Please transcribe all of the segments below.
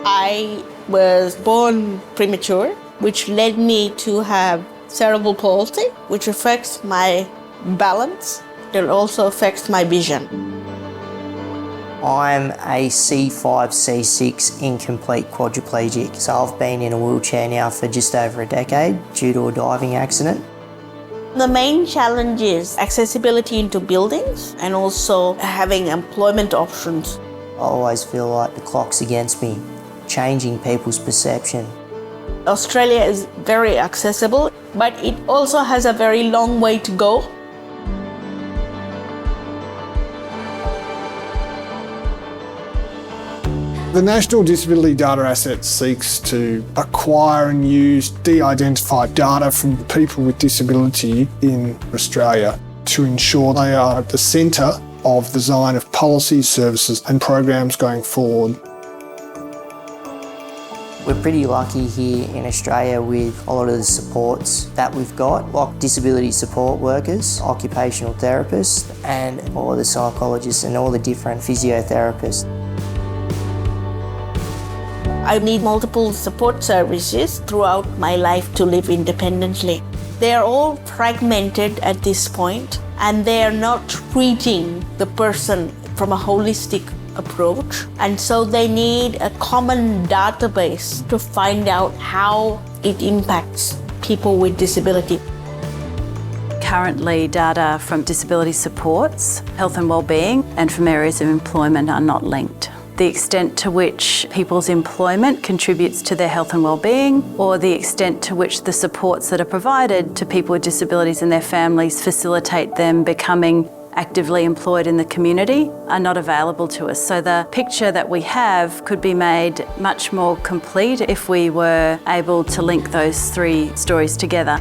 I was born premature, which led me to have cerebral palsy, which affects my balance. It also affects my vision. I'm a C5, C6 incomplete quadriplegic, so I've been in a wheelchair now for just over a decade due to a diving accident. The main challenge is accessibility into buildings and also having employment options. I always feel like the clock's against me, changing people's perception. Australia is very accessible, but it also has a very long way to go. The National Disability Data Asset seeks to acquire and use de-identified data from people with disability in Australia to ensure they are at the centre of the design of policies, services and programs going forward. We're pretty lucky here in Australia with a lot of the supports that we've got, like disability support workers, occupational therapists and all the psychologists and all the different physiotherapists. I need multiple support services throughout my life to live independently. They are all fragmented at this point, and they are not treating the person from a holistic approach. And so they need a common database to find out how it impacts people with disability. Currently, data from disability supports, health and wellbeing, and from areas of employment are not linked. The extent to which people's employment contributes to their health and wellbeing, or the extent to which the supports that are provided to people with disabilities and their families facilitate them becoming actively employed in the community, are not available to us. So the picture that we have could be made much more complete if we were able to link those three stories together.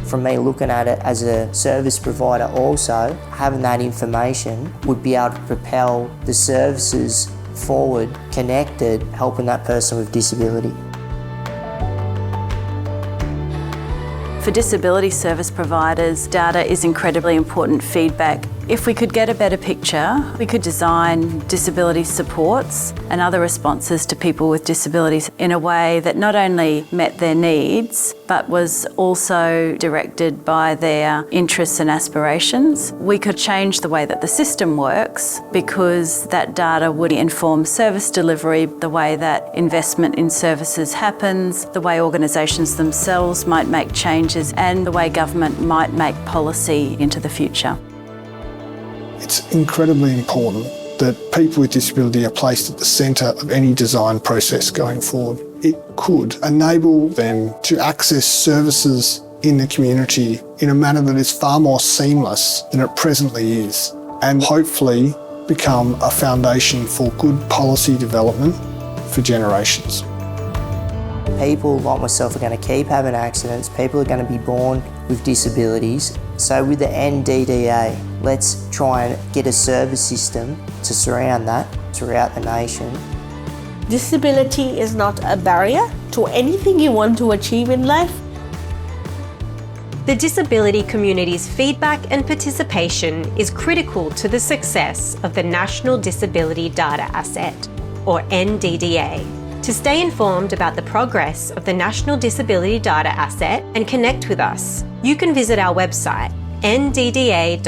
From me looking at it as a service provider also, having that information would be able to propel the services forward, connected, helping that person with disability. For disability service providers, data is incredibly important feedback. If we could get a better picture, we could design disability supports and other responses to people with disabilities in a way that not only met their needs, but was also directed by their interests and aspirations. We could change the way that the system works because that data would inform service delivery, the way that investment in services happens, the way organisations themselves might make changes, and the way government might make policy into the future. It's incredibly important that people with disability are placed at the centre of any design process going forward. It could enable them to access services in the community in a manner that is far more seamless than it presently is, and hopefully become a foundation for good policy development for generations. People like myself are going to keep having accidents, people are going to be born with disabilities. So with the NDDA, let's try and get a service system to surround that throughout the nation. Disability is not a barrier to anything you want to achieve in life. The disability community's feedback and participation is critical to the success of the National Disability Data Asset, or NDDA. To stay informed about the progress of the National Disability Data Asset and connect with us, you can visit our website nddA.gov.au.